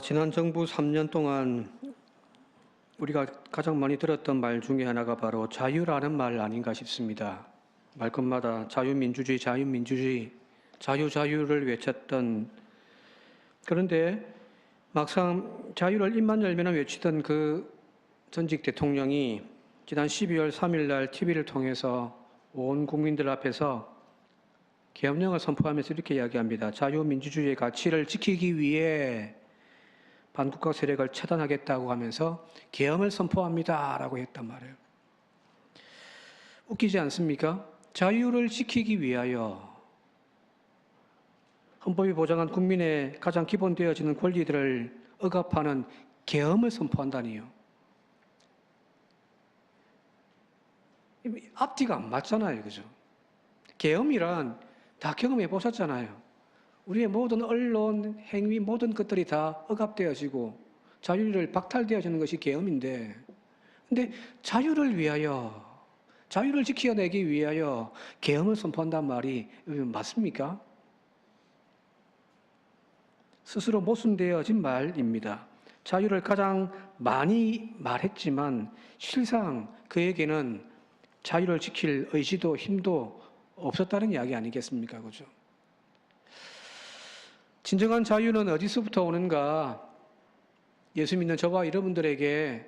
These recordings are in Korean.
지난 정부 3년 동안 우리가 가장 많이 들었던 말 중에 하나가 바로 자유라는 말 아닌가 싶습니다. 말끝마다 자유민주주의, 자유민주주의, 자유를 외쳤던, 그런데 막상 자유를 입만 열면 외치던 그 전직 대통령이 지난 12월 3일 날 TV를 통해서 온 국민들 앞에서 계엄령을 선포하면서 이렇게 이야기합니다. 자유민주주의의 가치를 지키기 위해 반국가 세력을 처단하겠다고 하면서 계엄을 선포합니다라고 했단 말이에요. 웃기지 않습니까? 자유를 지키기 위하여 헌법이 보장한 국민의 가장 기본되어지는 권리들을 억압하는 계엄을 선포한다니요. 앞뒤가 안 맞잖아요, 그죠? 계엄이란 다 경험해 보셨잖아요. 우리의 모든 언론, 행위, 모든 것들이 다 억압되어지고 자유를 박탈되어지는 것이 계엄인데, 근데 자유를 위하여, 자유를 지켜내기 위하여 계엄을 선포한단 말이 맞습니까? 스스로 모순되어진 말입니다. 자유를 가장 많이 말했지만 실상 그에게는 자유를 지킬 의지도 힘도 없었다는 이야기 아니겠습니까? 그죠? 진정한 자유는 어디서부터 오는가? 예수 믿는 저와 여러분들에게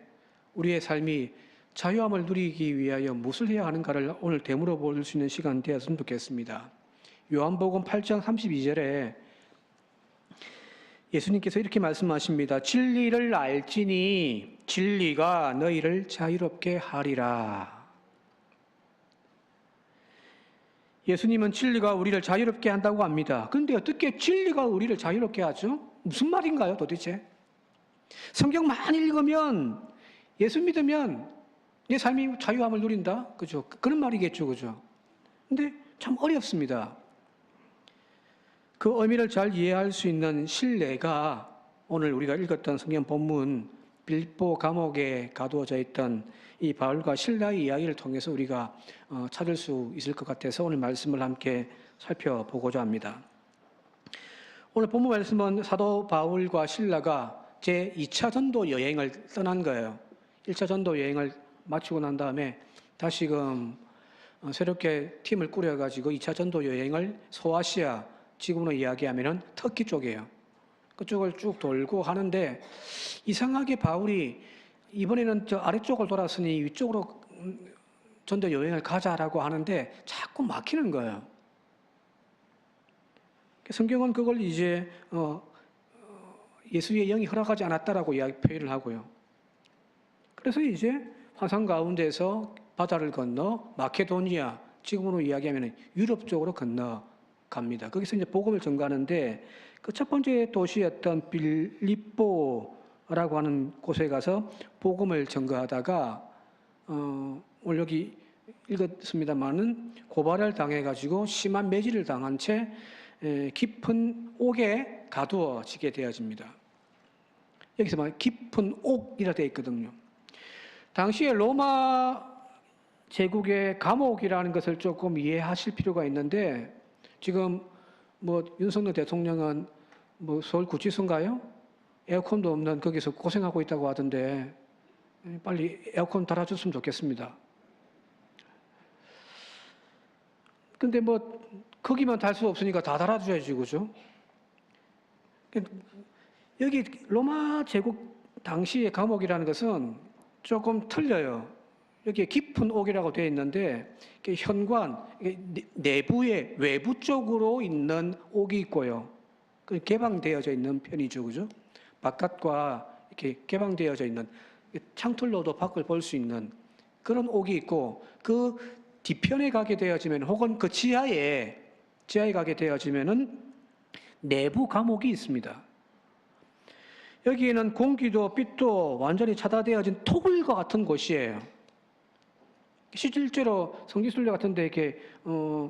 우리의 삶이 자유함을 누리기 위하여 무엇을 해야 하는가를 오늘 되물어 볼 수 있는 시간 되었으면 좋겠습니다. 요한복음 8장 32절에 예수님께서 이렇게 말씀하십니다. 진리를 알지니 진리가 너희를 자유롭게 하리라. 예수님은 진리가 우리를 자유롭게 한다고 합니다. 그런데 어떻게 진리가 우리를 자유롭게 하죠? 무슨 말인가요, 도대체? 성경 많이 읽으면, 예수 믿으면 내 삶이 자유함을 누린다? 그죠? 그런 말이겠죠, 그죠? 근데 참 어렵습니다. 그 의미를 잘 이해할 수 있는 신뢰가 오늘 우리가 읽었던 성경 본문 빌보 감옥에 가두어져 있던 이 바울과 실라의 이야기를 통해서 우리가 찾을 수 있을 것 같아서 오늘 말씀을 함께 살펴보고자 합니다. 오늘 본문 말씀은 사도 바울과 실라가 제2차 전도 여행을 떠난 거예요. 1차 전도 여행을 마치고 난 다음에 다시금 새롭게 팀을 꾸려가지고 2차 전도 여행을 소아시아, 지금으로 이야기하면 터키 쪽이에요. 그쪽을 쭉 돌고 하는데 이상하게 바울이 이번에는 저 아래쪽을 돌았으니 위쪽으로 전도 여행을 가자라고 하는데 자꾸 막히는 거예요. 성경은 그걸 이제 예수의 영이 허락하지 않았다라고 표현을 하고요. 그래서 이제 환상 가운데서 바다를 건너 마케도니아, 지금으로 이야기하면 유럽 쪽으로 건너갑니다. 거기서 이제 복음을 전가하는데 그 첫 번째 도시였던 빌립보라고 하는 곳에 가서 복음을 전가하다가 오늘 여기 읽었습니다마는 고발을 당해가지고 심한 매질을 당한 채 깊은 옥에 가두어지게 되어집니다. 여기서 말 깊은 옥이라 되어 있거든요. 당시에 로마 제국의 감옥이라는 것을 조금 이해하실 필요가 있는데 지금 윤석열 대통령은 서울 구치소인가요? 에어컨도 없는 거기서 고생하고 있다고 하던데 빨리 에어컨 달아줬으면 좋겠습니다. 근데 거기만 달 수 없으니까 다 달아줘야지, 그죠? 여기 로마 제국 당시의 감옥이라는 것은 조금 틀려요. 여기 깊은 옥이라고 되어 있는데 현관, 내부에 외부 쪽으로 있는 옥이 있고요. 개방되어져 있는 편이죠, 그죠? 바깥과 이렇게 개방되어져 있는 창틀로도 밖을 볼 수 있는 그런 옥이 있고 그 뒤편에 가게 되어지면 혹은 그 지하에 가게 되어지면은 내부 감옥이 있습니다. 여기에는 공기도 빛도 완전히 차단되어진 토굴과 같은 곳이에요. 실제로 성지순례 같은데 이렇게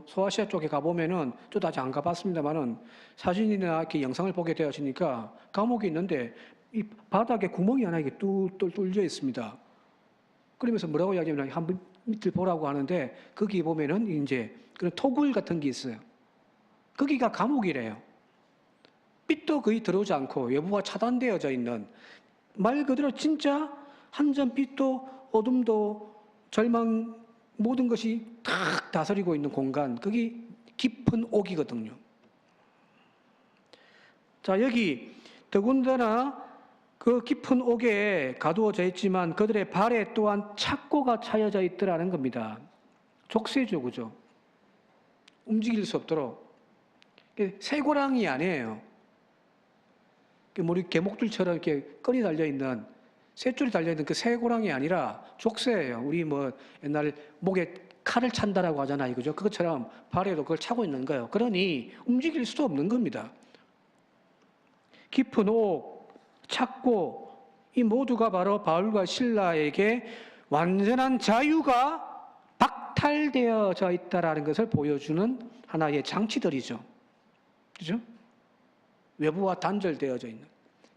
소아시아 쪽에 가보면은 저도 아직 안 가봤습니다만은 사진이나 이렇게 영상을 보게 되어지니까 감옥이 있는데 이 바닥에 구멍이 하나 이렇게 뚫뚫 뚫려 있습니다. 그러면서 뭐라고 이야기하면 한번 밑을 보라고 하는데 거기 보면은 이제 그런 토굴 같은 게 있어요. 거기가 감옥이래요. 빛도 거의 들어오지 않고 외부와 차단되어져 있는, 말 그대로 진짜 한 점 빛도 어둠도 절망 모든 것이 탁 다스리고 있는 공간, 그게 깊은 옥이거든요. 자, 여기 더군다나 그 깊은 옥에 가두어져 있지만 그들의 발에 또한 착고가 차여져 있더라는 겁니다. 족쇄죠, 그죠? 움직일 수 없도록. 쇠고랑이 아니에요. 우리 개목줄처럼 이렇게 끈이 달려있는, 쇠줄이 달려있는 그 쇠고랑이 아니라 족쇄예요. 우리 뭐 옛날 목에 칼을 찬다라고 하잖아요. 그죠? 그것처럼 발에도 그걸 차고 있는 거예요. 그러니 움직일 수도 없는 겁니다. 깊은 옥, 착고, 이 모두가 바로 바울과 실라에게 완전한 자유가 박탈되어져 있다는 것을 보여주는 하나의 장치들이죠. 그죠? 외부와 단절되어져 있는,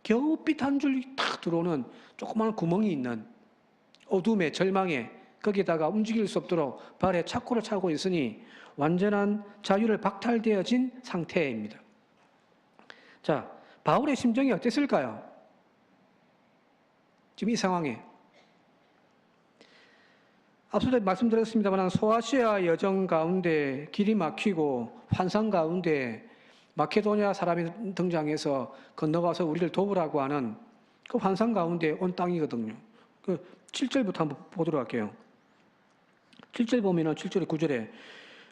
겨우빛 한 줄이 탁 들어오는 조그마한 구멍이 있는 어둠에, 절망에, 거기에다가 움직일 수 없도록 발에 착고를 차고 있으니 완전한 자유를 박탈되어진 상태입니다. 자, 바울의 심정이 어땠을까요? 지금 이 상황에. 앞서도 말씀드렸습니다만 소아시아 여정 가운데 길이 막히고 환상 가운데 마케도니아 사람이 등장해서 건너가서 우리를 도우라고 하는 그 환상 가운데 온 땅이거든요. 그 7절부터 한번 보도록 할게요. 7절 보면은 7절에 9절에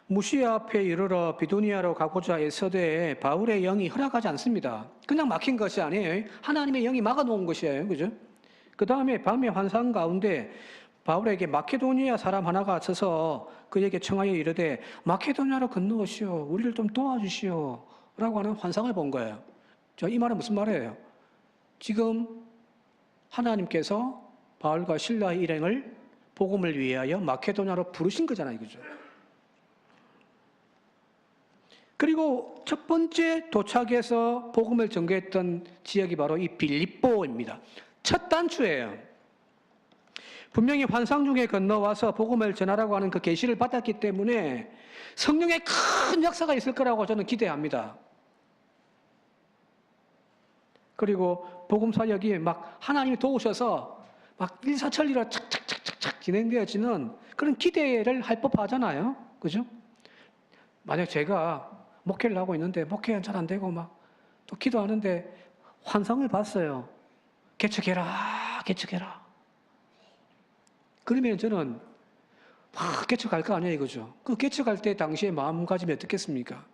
무시아 앞에 이르러 비두니아로 가고자 애서되 바울의 영이 허락하지 않습니다. 그냥 막힌 것이 아니에요. 하나님의 영이 막아놓은 것이에요. 그죠? 그 다음에 밤의 환상 가운데 바울에게 마케도니아 사람 하나가 서서 그에게 청하여 이르되 마케도니아로 건너오시오. 우리를 좀 도와주시오. 라고 하는 환상을 본 거예요. 자, 이 말은 무슨 말이에요? 지금 하나님께서 바울과 실라의 일행을 복음을 위하여 마케도니아로 부르신 거잖아요. 그죠? 그리고 첫 번째 도착해서 복음을 전개했던 지역이 바로 이 빌립보입니다. 첫 단추예요. 분명히 환상 중에 건너와서 복음을 전하라고 하는 그 계시를 받았기 때문에 성령의 큰 역사가 있을 거라고 저는 기대합니다. 그리고 복음 사역이 막 하나님이 도우셔서 막 일사천리로 착착착착착 진행되어지는 그런 기대를 할 법하잖아요. 그죠? 만약 제가 목회를 하고 있는데 목회가 잘 안 되고 막 또 기도하는데 환상을 봤어요. 개척해라, 개척해라. 그러면 저는 막 개척할 거 아니에요, 그죠? 그 개척할 때 당시에 마음가짐이 어떻겠습니까?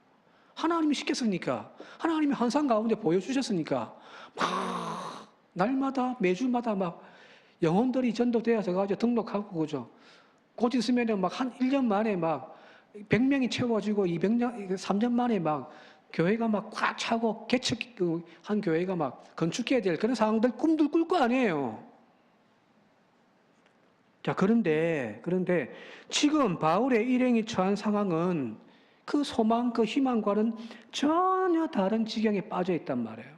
하나님이 시켰으니까, 하나님이 환상 가운데 보여주셨으니까, 막 날마다 매주마다 막 영혼들이 전도되어서 가지고 등록하고, 그죠? 곧 있으면은 막 한 1년 만에 막 100명이 채워지고 200년, 3년 만에 막 교회가 막 꽉 차고 개척한 교회가 막 건축해야 될 그런 상황들 꿈들 꿀 거 아니에요. 자, 그런데 지금 바울의 일행이 처한 상황은 그 소망, 그 희망과는 전혀 다른 지경에 빠져 있단 말이에요.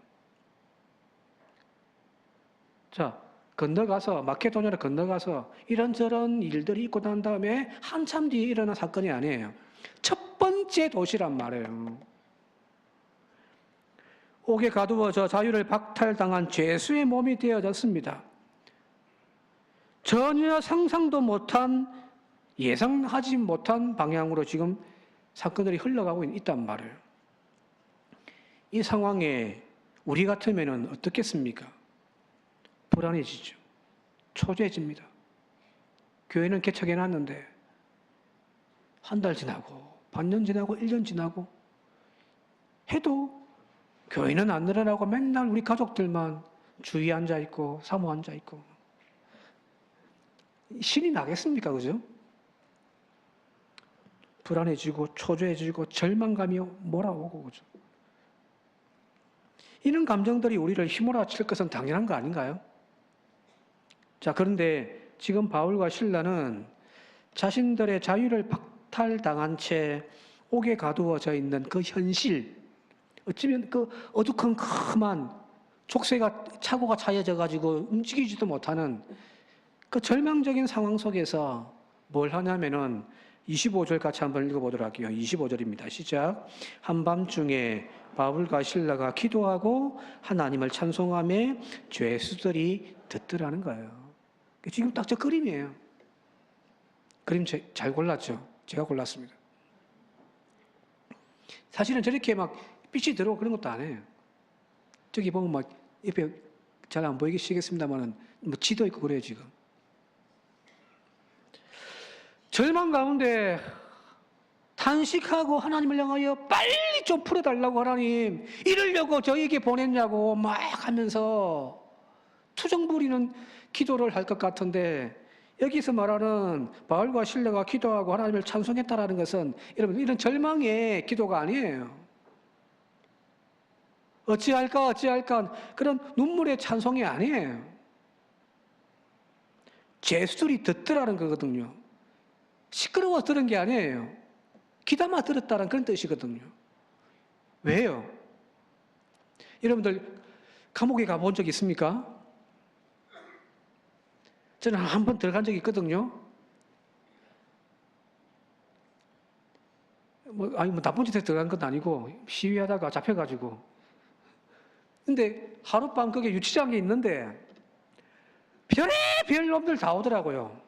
자, 건너가서, 마케도니아로 건너가서 이런저런 일들이 있고 난 다음에 한참 뒤에 일어난 사건이 아니에요. 첫 번째 도시란 말이에요. 옥에 가두어져 자유를 박탈당한 죄수의 몸이 되어졌습니다. 전혀 상상도 못한, 예상하지 못한 방향으로 지금 사건들이 흘러가고 있단 말이에요. 이 상황에 우리 같으면 어떻겠습니까? 불안해지죠. 초조해집니다. 교회는 개척해놨는데 한 달 지나고 반년 지나고 1년 지나고 해도 교회는 안 늘어나고 맨날 우리 가족들만 주위에 앉아있고 사모 앉아있고 신이 나겠습니까? 그죠? 불안해지고 초조해지고 절망감이 몰아오고 그죠? 이런 감정들이 우리를 휘몰아칠 것은 당연한 거 아닌가요? 자, 그런데 지금 바울과 실라는 자신들의 자유를 박탈당한 채 옥에 가두어져 있는 그 현실, 어쩌면 그 어두컴컴한 족쇄가 착고가 차여져 가지고 움직이지도 못하는 그 절망적인 상황 속에서 뭘 하냐면은 25절 같이 한번 읽어보도록 할게요. 25절입니다. 시작. 한밤중에 바울과 신라가 기도하고 하나님을 찬송하며 죄수들이 듣더라는 거예요. 지금 딱 저 그림이에요. 그림 잘 골랐죠? 제가 골랐습니다. 사실은 저렇게 막 빛이 들어오고 그런 것도 안 해요. 저기 보면 막 옆에 잘 안 보이시겠습니다만은 뭐 지도 있고 그래요, 지금. 절망 가운데 탄식하고 하나님을 향하여 빨리 좀 풀어달라고 하나님, 이러려고 저에게 보냈냐고 막 하면서 투정 부리는 기도를 할 것 같은데, 여기서 말하는 바울과 실라가 기도하고 하나님을 찬송했다라는 것은 여러분 이런 절망의 기도가 아니에요. 어찌할까 그런 눈물의 찬송이 아니에요. 죄수들이 듣더라는 거거든요. 시끄러워 들은 게 아니에요. 귀담아 들었다는 그런 뜻이거든요. 왜요? 여러분들 감옥에 가본 적 있습니까? 저는 한 번 들어간 적이 있거든요. 뭐 나쁜 짓에 들어간 건 아니고 시위하다가 잡혀가지고. 근데 하룻밤 거기 유치장에 있는데 별의별 놈들 다 오더라고요.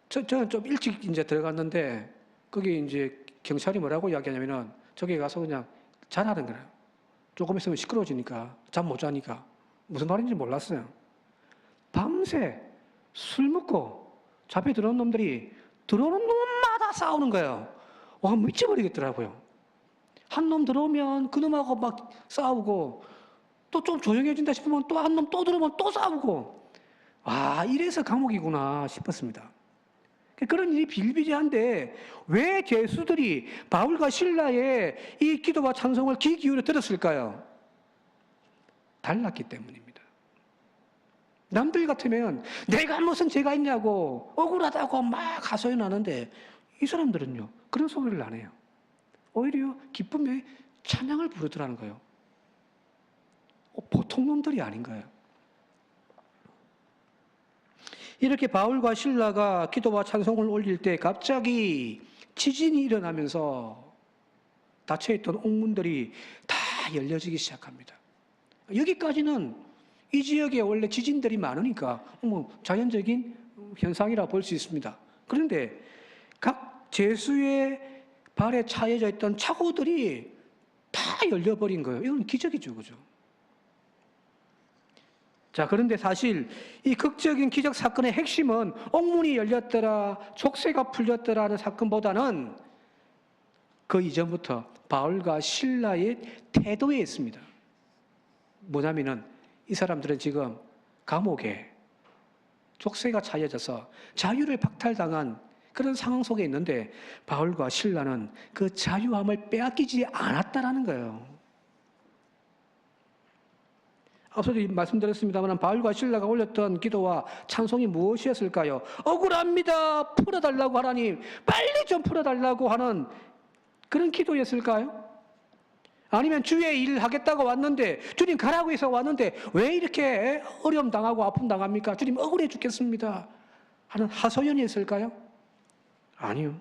저는 좀 일찍 이제 들어갔는데 거기 이제 경찰이 뭐라고 이야기하냐면은 저기 가서 그냥 자라는 거예요. 조금 있으면 시끄러워지니까 잠 못 자니까 무슨 말인지 몰랐어요. 밤새 술 먹고 잡혀 들어온 놈들이 들어오는 놈마다 싸우는 거예요. 와, 미쳐버리겠더라고요. 한 놈 들어오면 그 놈하고 막 싸우고 또 좀 조용해진다 싶으면 또 한 놈 또 들어오면 또 싸우고, 와, 이래서 감옥이구나 싶었습니다. 그런 일이 비일비재한데 왜 죄수들이 바울과 실라의 이 기도와 찬송을 귀 기울여 들었을까요? 달랐기 때문입니다. 남들 같으면 내가 무슨 죄가 있냐고 억울하다고 막 하소연하는데 이 사람들은요 그런 소리를 안 해요. 오히려 기쁨에 찬양을 부르더라는 거예요. 보통 놈들이 아닌 거예요. 이렇게 바울과 실라가 기도와 찬송을 올릴 때 갑자기 지진이 일어나면서 닫혀있던 옥문들이 다 열려지기 시작합니다. 여기까지는 이 지역에 원래 지진들이 많으니까 자연적인 현상이라 볼 수 있습니다. 그런데 각 죄수의 발에 차여져 있던 차고들이 다 열려버린 거예요. 이건 기적이죠, 그죠? 자, 그런데 사실 이 극적인 기적 사건의 핵심은 옥문이 열렸더라, 족쇄가 풀렸더라는 사건보다는 그 이전부터 바울과 실라의 태도에 있습니다. 뭐냐면은 이 사람들은 지금 감옥에 족쇄가 차여져서 자유를 박탈당한 그런 상황 속에 있는데 바울과 실라는 그 자유함을 빼앗기지 않았다라는 거예요. 앞서도 말씀드렸습니다만 바울과 실라가 올렸던 기도와 찬송이 무엇이었을까요? 억울합니다. 풀어달라고 하나님, 빨리 좀 풀어달라고 하는 그런 기도였을까요? 아니면 주의 일 하겠다고 왔는데 주님 가라고 해서 왔는데 왜 이렇게 어려움 당하고 아픔 당합니까? 주님 억울해 죽겠습니다 하는 하소연이었을까요? 아니요.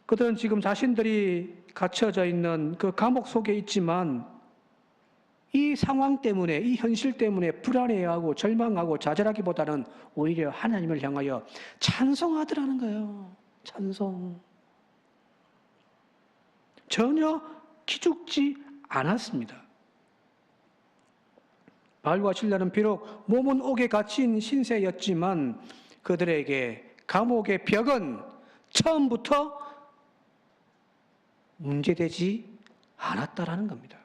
그들은 지금 자신들이 갇혀져 있는 그 감옥 속에 있지만 이 상황 때문에, 이 현실 때문에 불안해하고 절망하고 좌절하기보다는 오히려 하나님을 향하여 찬송하더라는 거예요. 찬송. 전혀 기죽지 않았습니다. 바울과 실라는 비록 몸은 옥에 갇힌 신세였지만 그들에게 감옥의 벽은 처음부터 문제되지 않았다라는 겁니다.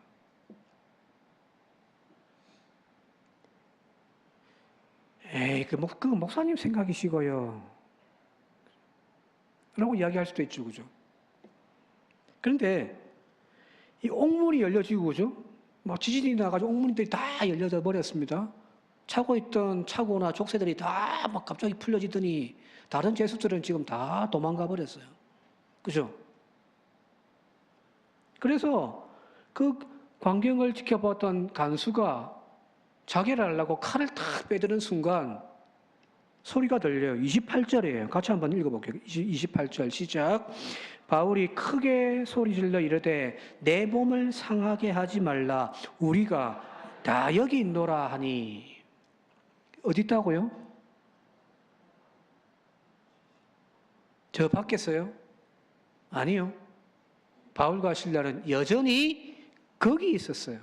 에이, 그 목사님 생각이시고요 라고 이야기할 수도 있죠, 그죠? 그런데 이 옥문이 열려지고, 그죠? 막 지진이 나가지고 옥문들이 다 열려져 버렸습니다. 차고 있던 차고나 족쇄들이 다 막 갑자기 풀려지더니 다른 죄수들은 지금 다 도망가 버렸어요. 그죠? 그래서 그 광경을 지켜봤던 간수가 자결을 하려고 칼을 탁 빼드는 순간 소리가 들려요. 28절이에요. 같이 한번 읽어볼게요. 28절 시작. 바울이 크게 소리질러 이르되 내 몸을 상하게 하지 말라. 우리가 다 여기 있노라 하니. 어디 있다고요? 저 밖에 있어요? 아니요. 바울과 실라는 여전히 거기 있었어요.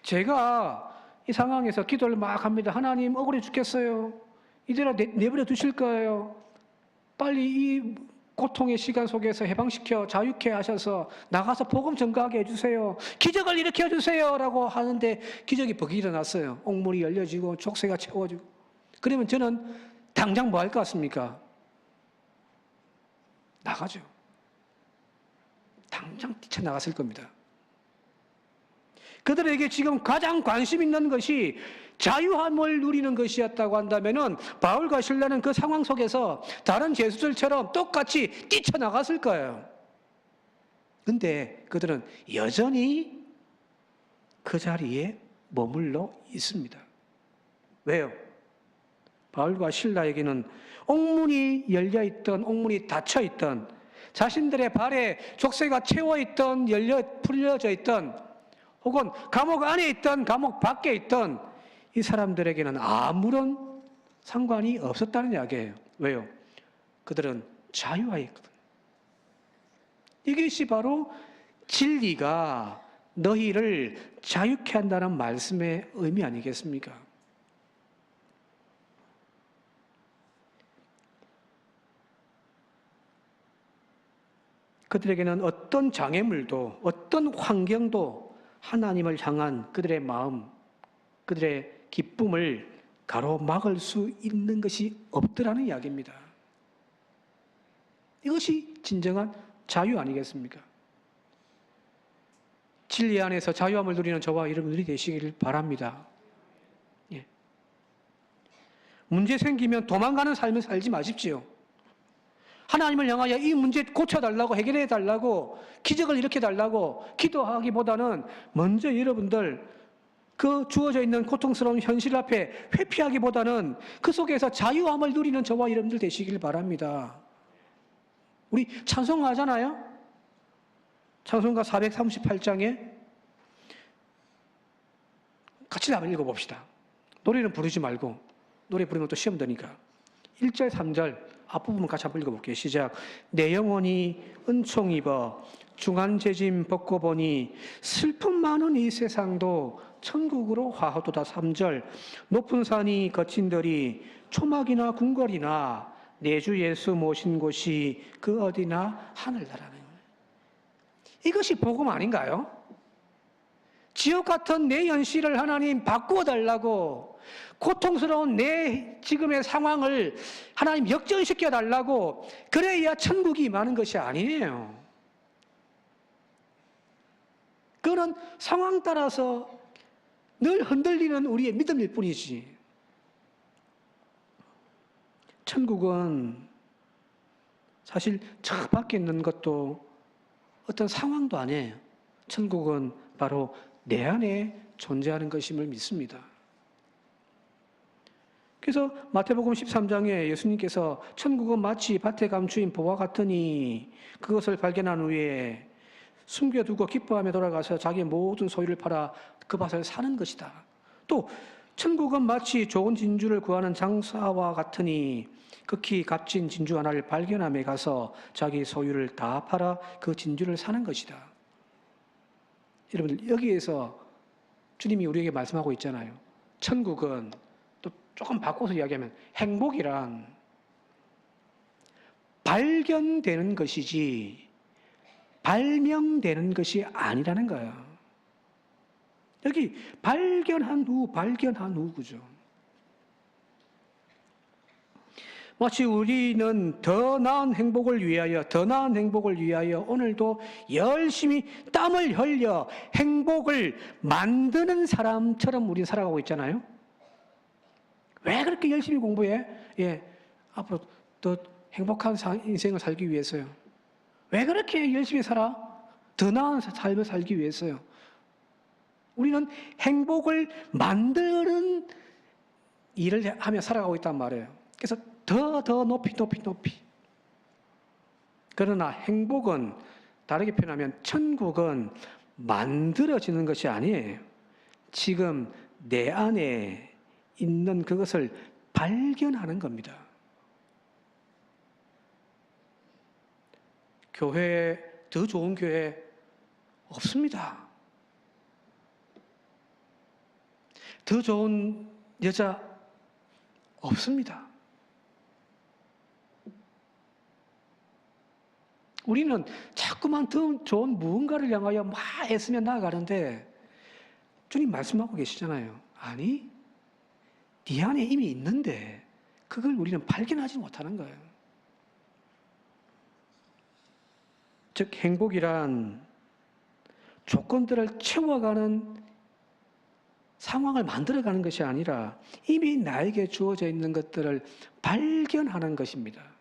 제가 이 상황에서 기도를 막 합니다. 하나님 억울해 죽겠어요. 이대로 내버려 두실 거예요. 빨리 이 고통의 시간 속에서 해방시켜 자유케 하셔서 나가서 복음 전가하게 해주세요. 기적을 일으켜 주세요. 라고 하는데 기적이 버기 일어났어요. 옥문이 열려지고 족쇄가 채워지고. 그러면 저는 당장 뭐 할 것 같습니까? 나가죠. 당장 뛰쳐나갔을 겁니다. 그들에게 지금 가장 관심 있는 것이 자유함을 누리는 것이었다고 한다면은 바울과 실라는 그 상황 속에서 다른 죄수들처럼 똑같이 뛰쳐나갔을 거예요. 근데 그들은 여전히 그 자리에 머물러 있습니다. 왜요? 바울과 실라에게는 옥문이 열려있던, 옥문이 닫혀있던, 자신들의 발에 족쇄가 채워있던, 풀려져 있던, 혹은 감옥 안에 있던, 감옥 밖에 있던 이 사람들에게는 아무런 상관이 없었다는 이야기예요. 왜요? 그들은 자유하에 있거든. 이것이 바로 진리가 너희를 자유케 한다는 말씀의 의미 아니겠습니까? 그들에게는 어떤 장애물도, 어떤 환경도 하나님을 향한 그들의 마음, 그들의 기쁨을 가로막을 수 있는 것이 없더라는 이야기입니다. 이것이 진정한 자유 아니겠습니까? 진리 안에서 자유함을 누리는 저와 여러분들이 되시기를 바랍니다. 예. 문제 생기면 도망가는 삶을 살지 마십시오. 하나님을 향하여 이 문제 고쳐달라고, 해결해달라고, 기적을 일으켜달라고 기도하기보다는 먼저 여러분들 그 주어져 있는 고통스러운 현실 앞에 회피하기보다는 그 속에서 자유함을 누리는 저와 여러분들 되시길 바랍니다. 우리 찬송하잖아요? 찬송가 438장에 같이 한번 읽어봅시다. 노래는 부르지 말고, 노래 부르면 또 시험 드니까. 1절, 3절 앞부분 같이 한번 읽어볼게요. 시작. 내 영혼이 은총 입어 중한 재짐 벗고 보니 슬픔 많은 이 세상도 천국으로 화하도다. 3절. 높은 산이 거친 들이 초막이나 궁궐이나 내 주 예수 모신 곳이 그 어디나 하늘나라는 거예요. 이것이 복음 아닌가요? 지옥 같은 내 현실을 하나님 바꾸어 달라고, 고통스러운 내 지금의 상황을 하나님 역전시켜 달라고, 그래야 천국이 임하는 것이 아니에요. 그거는 상황 따라서 늘 흔들리는 우리의 믿음일 뿐이지. 천국은 사실 저 밖에 있는 것도 어떤 상황도 아니에요. 천국은 바로 내 안에 존재하는 것임을 믿습니다. 그래서 마태복음 13장에 예수님께서 천국은 마치 밭에 감추인 보화 같으니 그것을 발견한 후에 숨겨두고 기뻐하며 돌아가서 자기의 모든 소유를 팔아 그 밭을 사는 것이다. 또 천국은 마치 좋은 진주를 구하는 장사와 같으니 극히 값진 진주 하나를 발견함에 가서 자기 소유를 다 팔아 그 진주를 사는 것이다. 여러분들, 여기에서 주님이 우리에게 말씀하고 있잖아요. 천국은, 또 조금 바꿔서 이야기하면 행복이란 발견되는 것이지 발명되는 것이 아니라는 거예요. 여기 발견한 후 그죠? 마치 우리는 더 나은 행복을 위하여 오늘도 열심히 땀을 흘려 행복을 만드는 사람처럼 우리 살아가고 있잖아요. 왜 그렇게 열심히 공부해? 예, 앞으로 더 행복한 인생을 살기 위해서요. 왜 그렇게 열심히 살아? 더 나은 삶을 살기 위해서요. 우리는 행복을 만드는 일을 하며 살아가고 있단 말이에요. 그래서 더 높이. 그러나 행복은, 다르게 표현하면 천국은 만들어지는 것이 아니에요. 지금 내 안에 있는 그것을 발견하는 겁니다. 교회, 더 좋은 교회 없습니다. 더 좋은 여자 없습니다. 우리는 자꾸만 더 좋은 무언가를 향하여 막 애쓰며 나아가는데 주님 말씀하고 계시잖아요. 아니, 네 안에 이미 있는데 그걸 우리는 발견하지 못하는 거예요. 즉 행복이란 조건들을 채워가는 상황을 만들어가는 것이 아니라 이미 나에게 주어져 있는 것들을 발견하는 것입니다.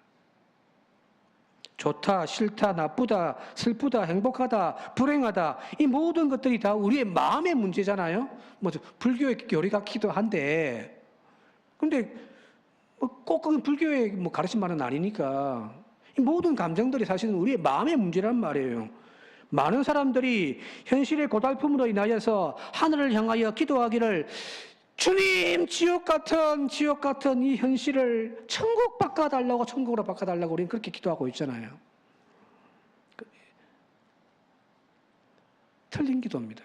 좋다, 싫다, 나쁘다, 슬프다, 행복하다, 불행하다, 이 모든 것들이 다 우리의 마음의 문제잖아요. 뭐 불교의 교리 같기도 한데, 근데 꼭 그건 불교의 가르침만은 아니니까 이 모든 감정들이 사실은 우리의 마음의 문제란 말이에요. 많은 사람들이 현실의 고달픔으로 인하여서 하늘을 향하여 기도하기를, 주님, 지옥 같은 이 현실을 천국 바꿔달라고, 천국으로 바꿔달라고 우리는 그렇게 기도하고 있잖아요. 틀린 기도입니다.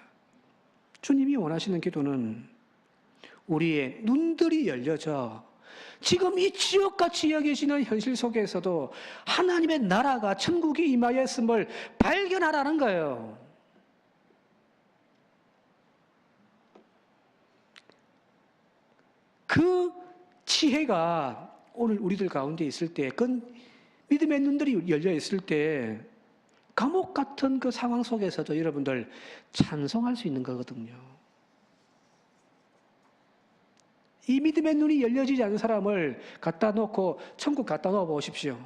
주님이 원하시는 기도는 우리의 눈들이 열려져 지금 이 지옥같이 여기시는 현실 속에서도 하나님의 나라가, 천국이 임하였음을 발견하라는 거예요. 그 지혜가 오늘 우리들 가운데 있을 때, 그 믿음의 눈들이 열려 있을 때 감옥 같은 그 상황 속에서도 여러분들 찬송할 수 있는 거거든요. 이 믿음의 눈이 열려지지 않은 사람을 갖다 놓고 천국 갖다 놓아 보십시오.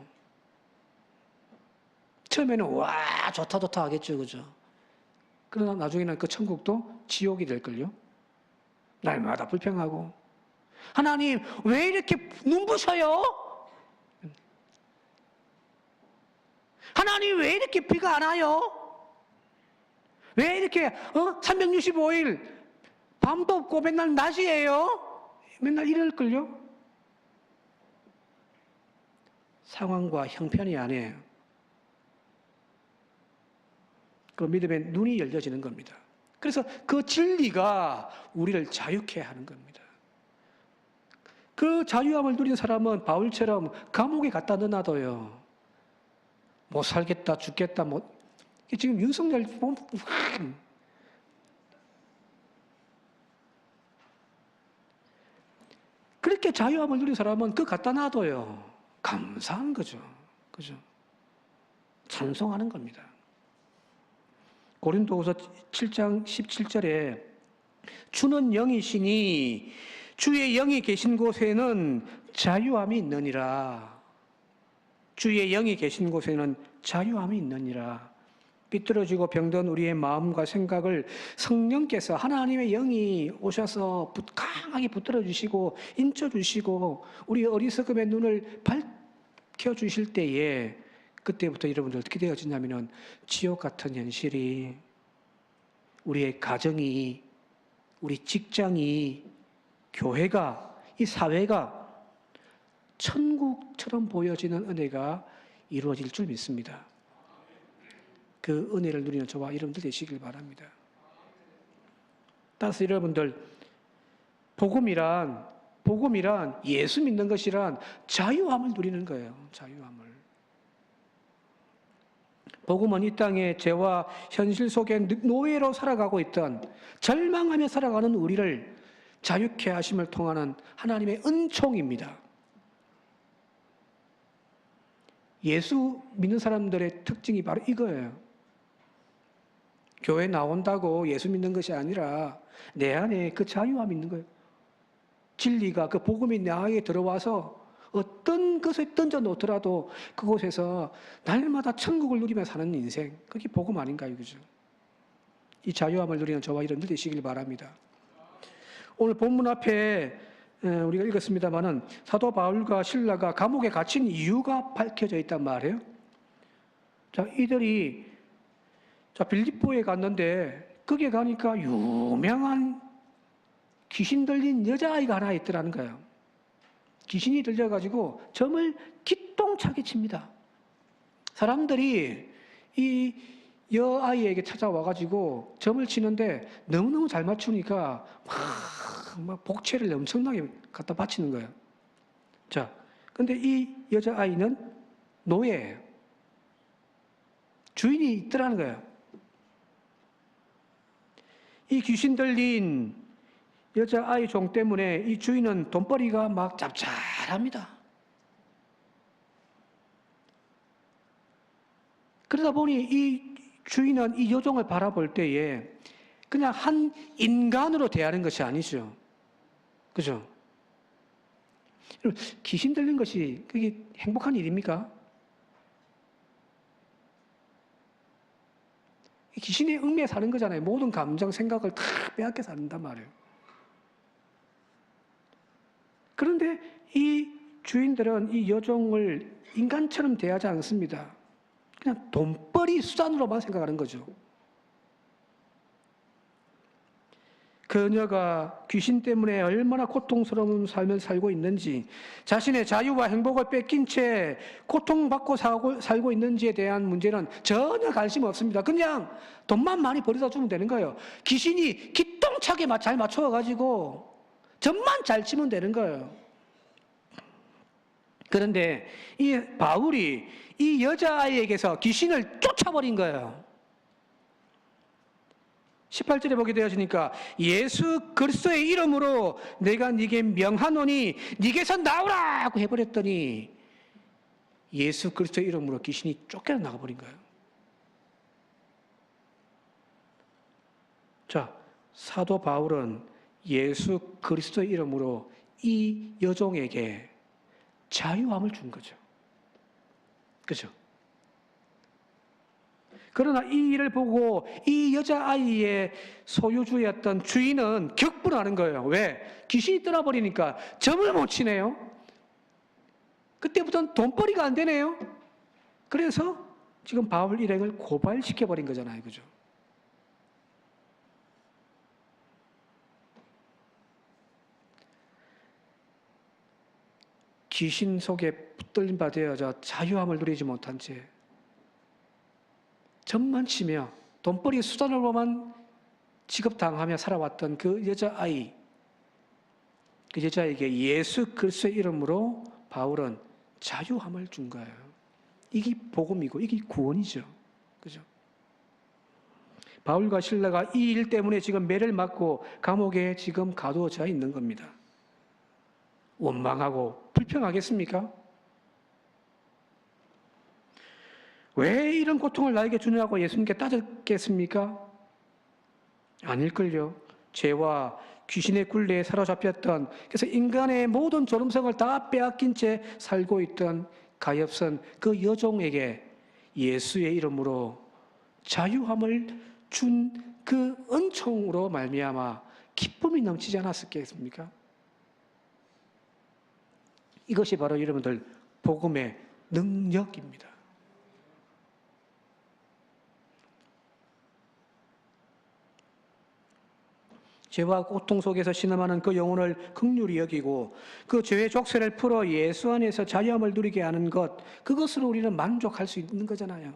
처음에는 와, 좋다 하겠죠, 그죠? 그러나 나중에는 그 천국도 지옥이 될걸요. 날마다 불평하고, 하나님 왜 이렇게 눈부셔요? 하나님 왜 이렇게 비가 안 와요? 왜 이렇게 365일 밤도 없고 맨날 낮이에요? 맨날 이럴걸요? 상황과 형편이 아니에요. 그 믿음의 눈이 열려지는 겁니다. 그래서 그 진리가 우리를 자유케 하는 겁니다. 그 자유함을 누린 사람은 바울처럼 감옥에 갖다 넣어놔도요, 못 살겠다, 죽겠다, 지금 윤석열 보면 그렇게 자유함을 누린 사람은 그 갖다 놔둬요, 감사한 거죠. 그죠? 찬송하는 겁니다. 고린도후서 7장 17절에 주는 영이시니 주의 영이 계신 곳에는 자유함이 있느니라. 주의 영이 계신 곳에는 자유함이 있느니라. 삐뚤어지고 병든 우리의 마음과 생각을 성령께서, 하나님의 영이 오셔서 강하게 붙들어 주시고 인쳐 주시고 우리 어리석음의 눈을 밝혀 주실 때에, 그때부터 여러분들 어떻게 되어지냐면은 지옥 같은 현실이, 우리의 가정이, 우리 직장이, 교회가, 이 사회가 천국처럼 보여지는 은혜가 이루어질 줄 믿습니다. 그 은혜를 누리는 저와 여러분들 되시길 바랍니다. 따라서 여러분들, 복음이란 예수 믿는 것이란 자유함을 누리는 거예요. 자유함을. 복음은 이 땅의 죄와 현실 속에 노예로 살아가고 있던, 절망하며 살아가는 우리를 자유케 하심을 통하는 하나님의 은총입니다. 예수 믿는 사람들의 특징이 바로 이거예요. 교회 나온다고 예수 믿는 것이 아니라 내 안에 그 자유함이 있는 거예요. 진리가, 그 복음이 내 안에 들어와서 어떤 것에 던져 놓더라도 그곳에서 날마다 천국을 누리며 사는 인생, 그게 복음 아닌가요? 그죠? 이 자유함을 누리는 저와 여러분들 되시길 바랍니다. 오늘 본문 앞에 우리가 읽었습니다마는 사도 바울과 실라가 감옥에 갇힌 이유가 밝혀져 있단 말이에요. 자, 이들이 빌립보에 갔는데 거기에 가니까 유명한 귀신 들린 여자아이가 하나 있더라는 거예요. 귀신이 들려가지고 점을 기똥차게 칩니다. 사람들이 이 여아이에게 찾아와가지고 점을 치는데 너무너무 잘 맞추니까 막 복채를 엄청나게 갖다 바치는 거예요. 자, 근데 이 여자아이는 노예예요. 주인이 있더라는 거예요. 이 귀신 들린 여자아이 종 때문에 이 주인은 돈벌이가 막 짭짤합니다. 그러다 보니 이 주인은 이 여종을 바라볼 때에 그냥 한 인간으로 대하는 것이 아니죠. 그죠? 귀신 들린 것이 그게 행복한 일입니까? 귀신의 얽매여 사는 거잖아요. 모든 감정, 생각을 다 빼앗겨 산단 말이에요. 그런데 이 주인들은 이 여종을 인간처럼 대하지 않습니다. 그냥 돈벌이 수단으로만 생각하는 거죠. 그녀가 귀신 때문에 얼마나 고통스러운 삶을 살고 있는지, 자신의 자유와 행복을 뺏긴 채 고통받고 살고 있는지에 대한 문제는 전혀 관심 없습니다. 그냥 돈만 많이 벌어다 주면 되는 거예요. 귀신이 기똥차게 잘 맞춰가지고 점만 잘 치면 되는 거예요. 그런데 이 바울이 이 여자아이에게서 귀신을 쫓아버린 거예요. 18절에 보게 되어지니까 예수 그리스도의 이름으로 내가 네게 명하노니 네게서 나오라고 해버렸더니 예수 그리스도의 이름으로 귀신이 쫓겨 나가버린 거예요. 자, 사도 바울은 예수 그리스도의 이름으로 이 여종에게 자유함을 준 거죠. 그죠? 그러나 이 일을 보고 이 여자아이의 소유주였던 주인은 격분하는 거예요. 왜? 귀신이 떠나버리니까 점을 못 치네요. 그때부터는 돈벌이가 안 되네요. 그래서 지금 바울 일행을 고발시켜버린 거잖아요. 그죠? 귀신 속에 붙들림 받아서 자유함을 누리지 못한 채 점만 치며 돈벌이 수단으로만 취급당하며 살아왔던 그 여자아이, 그 여자에게 예수 그리스도의 이름으로 바울은 자유함을 준 거예요. 이게 복음이고 이게 구원이죠. 그죠? 바울과 실라가 이 일 때문에 지금 매를 맞고 감옥에 지금 가두어져 있는 겁니다. 원망하고 불평하겠습니까? 왜 이런 고통을 나에게 주냐고 예수님께 따졌겠습니까? 아닐걸요. 죄와 귀신의 굴레에 사로잡혔던, 그래서 인간의 모든 존엄성을 다 빼앗긴 채 살고 있던 가엾은 그 여종에게 예수의 이름으로 자유함을 준 그 은총으로 말미암아 기쁨이 넘치지 않았겠습니까? 이것이 바로 여러분들 복음의 능력입니다. 죄와 고통 속에서 신음하는 그 영혼을 긍휼히 여기고 그 죄의 족쇄를 풀어 예수 안에서 자유함을 누리게 하는 것, 그것으로 우리는 만족할 수 있는 거잖아요.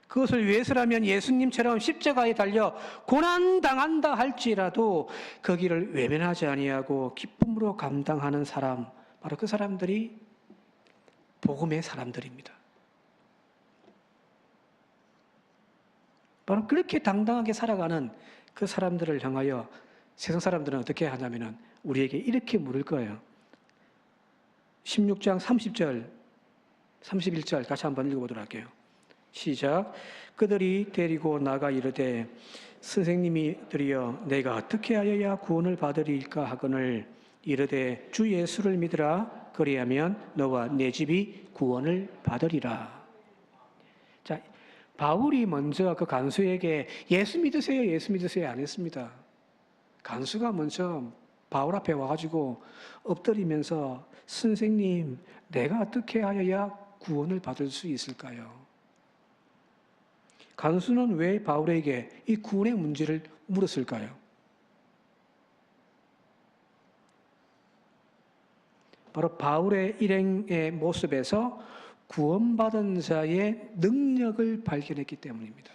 그것을 위해서라면 예수님처럼 십자가에 달려 고난당한다 할지라도 그 길을 외면하지 아니하고 기쁨으로 감당하는 사람, 바로 그 사람들이 복음의 사람들입니다. 바로 그렇게 당당하게 살아가는 그 사람들을 향하여 세상 사람들은 어떻게 하냐면은 우리에게 이렇게 물을 거예요. 16장 30절, 31절 같이 한번 읽어보도록 할게요. 시작. 그들이 데리고 나가 이르되 선생님이들이여 내가 어떻게 하여야 구원을 받으리까 하거늘 이르되 주 예수를 믿으라 그리하면 너와 내 집이 구원을 받으리라. 자, 바울이 먼저 그 간수에게 예수 믿으세요, 예수 믿으세요 안 했습니다. 간수가 먼저 바울 앞에 와가지고 엎드리면서 선생님, 내가 어떻게 하여야 구원을 받을 수 있을까요? 간수는 왜 바울에게 이 구원의 문제를 물었을까요? 바로 바울의 일행의 모습에서 구원받은 자의 능력을 발견했기 때문입니다.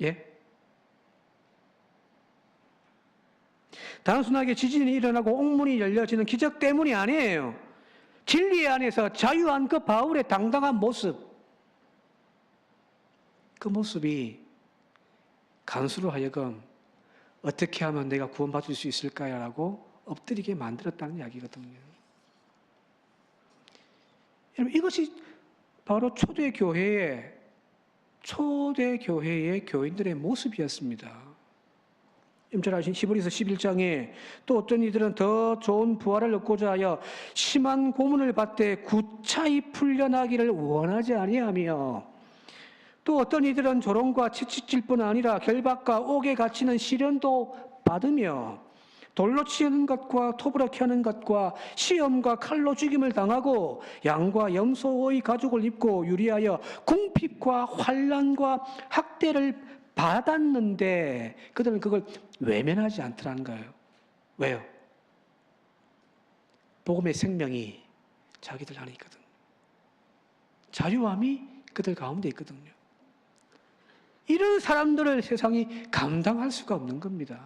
예? 단순하게 지진이 일어나고 옥문이 열려지는 기적 때문이 아니에요. 진리 안에서 자유한 그 바울의 당당한 모습, 그 모습이 간수로 하여금 어떻게 하면 내가 구원받을 수 있을까라고 엎드리게 만들었다는 이야기거든요. 여러분, 이것이 바로 초대교회의 교인들의 모습이었습니다. 잘 히브리서 11장에 또 어떤 이들은 더 좋은 부활을 얻고자 하여 심한 고문을 받되 구차히 풀려나기를 원하지 아니하며, 또 어떤 이들은 조롱과 채찍질뿐 아니라 결박과 옥에 갇히는 시련도 받으며 돌로 치는 것과 토부라케 하는 것과 시험과 칼로 죽임을 당하고 양과 염소의 가죽을 입고 유리하여 궁핍과 환난과 학대를 받았는데 그들은 그걸 외면하지 않더라는 거예요. 왜요? 복음의 생명이 자기들 안에 있거든. 자유함이 그들 가운데 있거든요. 이런 사람들을 세상이 감당할 수가 없는 겁니다.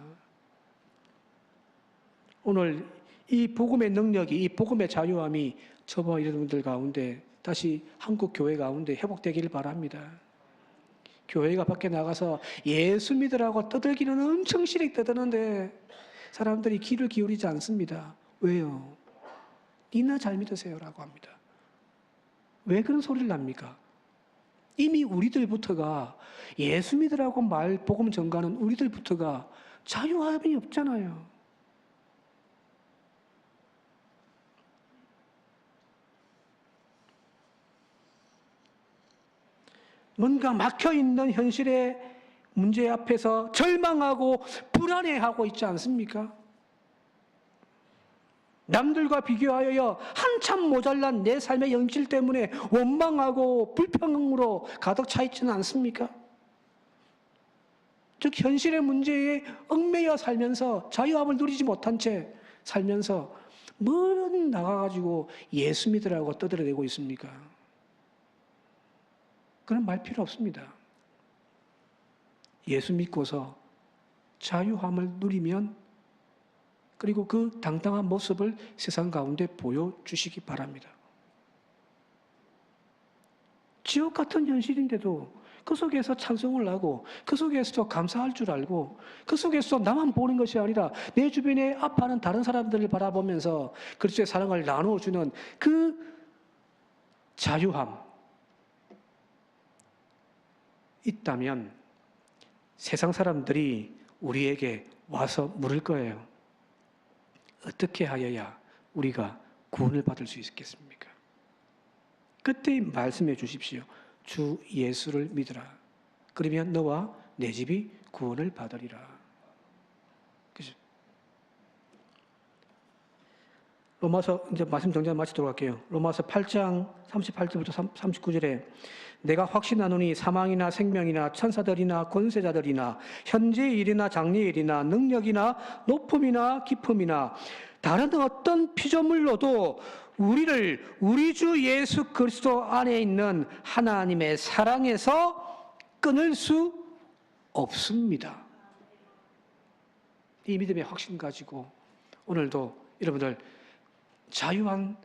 오늘 이 복음의 능력이, 이 복음의 자유함이 저와 여러분들 가운데 다시 한국 교회 가운데 회복되기를 바랍니다. 교회가 밖에 나가서 예수 믿으라고 떠들기는 엄청 시리 떠드는데 사람들이 귀를 기울이지 않습니다. 왜요? 니나 잘 믿으세요라고 합니다. 왜 그런 소리를 납니까? 이미 우리들부터가 예수 믿으라고 복음 전가하는 우리들부터가 자유함이 없잖아요. 뭔가 막혀있는 현실의 문제 앞에서 절망하고 불안해하고 있지 않습니까? 남들과 비교하여 한참 모자란 내 삶의 연실 때문에 원망하고 불평으로 가득 차 있지는 않습니까? 즉 현실의 문제에 얽매여 살면서 자유함을 누리지 못한 채 살면서 뭘 나가가지고 예수 믿으라고 떠들어대고 있습니까? 그런 말 필요 없습니다. 예수 믿고서 자유함을 누리면 그리고 그 당당한 모습을 세상 가운데 보여주시기 바랍니다. 지옥 같은 현실인데도 그 속에서 찬송을 하고 그 속에서 감사할 줄 알고 그 속에서 나만 보는 것이 아니라 내 주변에 아파하는 다른 사람들을 바라보면서 그리스도의 사랑을 나누어주는 그 자유함 있다면 세상 사람들이 우리에게 와서 물을 거예요. 어떻게 하여야 우리가 구원을 받을 수 있겠습니까? 그때 말씀해 주십시오. 주 예수를 믿으라. 그러면 너와 내 집이 구원을 받으리라. 그죠? 로마서 이제 말씀 정리해 마치도록 할게요. 로마서 8장 38절부터 39절에 내가 확신하노니 사망이나 생명이나 천사들이나 권세자들이나 현재의 일이나 장래의 일이나 능력이나 높음이나 깊음이나 다른 어떤 피조물로도 우리를 우리 주 예수 그리스도 안에 있는 하나님의 사랑에서 끊을 수 없습니다. 이 믿음의 확신 가지고 오늘도 여러분들 자유한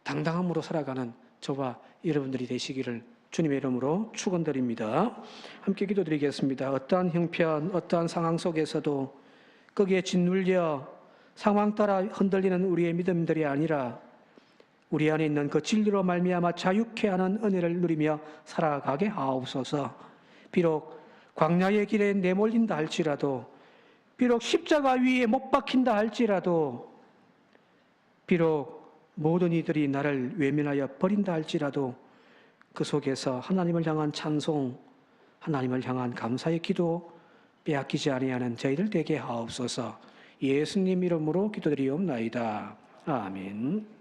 당당함으로 살아가는 저와 여러분들이 되시기를 주님의 이름으로 축원드립니다. 함께 기도드리겠습니다. 어떠한 형편, 어떠한 상황 속에서도 거기에 짓눌려 상황 따라 흔들리는 우리의 믿음들이 아니라 우리 안에 있는 그 진리로 말미암아 자유케 하는 은혜를 누리며 살아가게 하옵소서. 비록 광야의 길에 내몰린다 할지라도, 비록 십자가 위에 못 박힌다 할지라도, 비록 모든 이들이 나를 외면하여 버린다 할지라도 그 속에서 하나님을 향한 찬송, 하나님을 향한 감사의 기도 빼앗기지 아니하는 저희들 되게 하옵소서. 예수님 이름으로 기도드리옵나이다. 아멘.